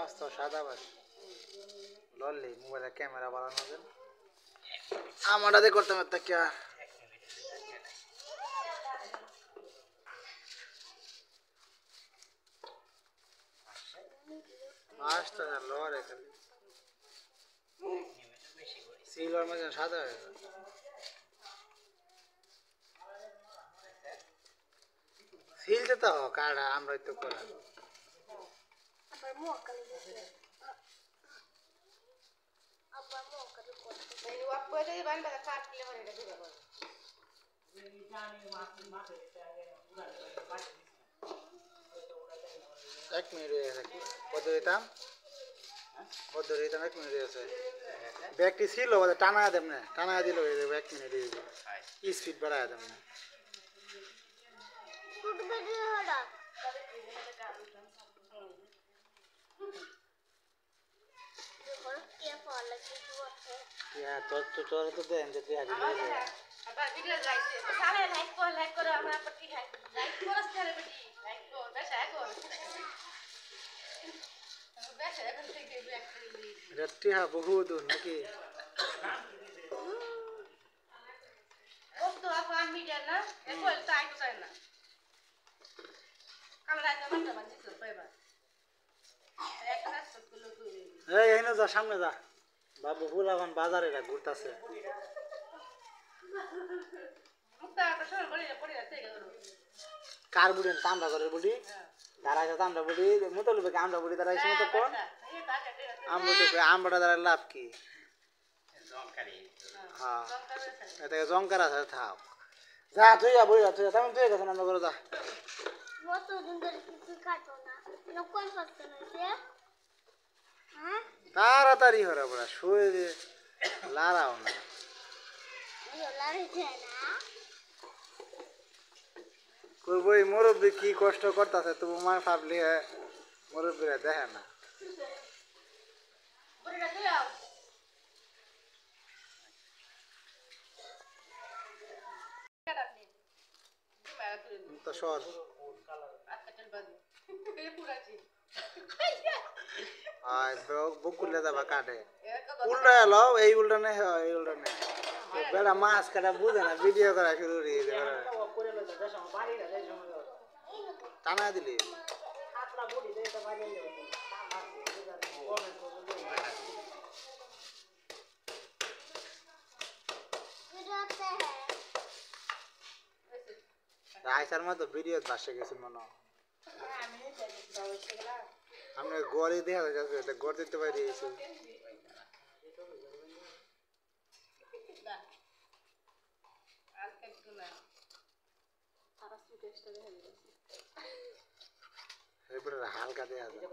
মস্ত সাদা বাস লল্লি মোবাইলের ক্যামেরা বাড়ানো দেন আমারটা দিয়ে করতাম একটা কে মাছটা লড়ে খালি সিলর মাঝে সাদা হয়ে গেল সিলতে তো কাটা আমরা তো করা এক মিনিট হয়ে গেছে কত দিতাম এক মিনিট হয়ে গেছে ব্যাগটি ছিল টানা দেব না টানা দিল হয়ে যাবে 1 মিনিট হয়ে যাবে স্পিড বাড়ায় দেব না তোর তো দেন যে তুই আগে আবার ভিডিও লাইছে সারে লাইক করো আমরা পটি লাইক করো সারে বেটি লাইক করো বেশা কর বেশা এখন থেকে ব্যাক করে দিই রাত্রি হা বহুত নাকি ও তো আপন মিডিয়া না একল টাইম চাই না ক্যামেরা তো মত বাজি তো পাইবা একটা সবগুলো তুই এই এনে যা সামনে যা বাবু ফুলাবান বাজারে রা ঘুরতাছে কার বুড়ি তামরা করে বুড়ি দাঁড়াইছে তামরা বুড়ি মুতলবে আমরা বুড়ি দাঁড়াইছে মতো কোন আমরা দাঁড়ায় লাভ কি হ্যাঁ এটা জঙ্কার আছে থাক যা তুই যা বই যা তুই তেমন তুই গেছেন আমরা করে যা তাড়াতাড়ি হরে বড়া শুয়ে লাড়াও না করবো এই মুরব্বী কি কষ্ট করতেছে তবু মা ভাবলি মুরব্বীরা দেখে না তো সর বুক করলে যাবা কাটে উল্টা এলো এই উল্টা নেই এই উল্টা নেই বেড়া মাছ কাটা বুঝে না ভিডিও করা শুরু করে টানা দিলি আইসার মতো ভিডিও বাসে গেছে মনে আমরা গড়ে দেখা যাচ্ছে এটা গড় দিতে পারি হালকা দেখা যায়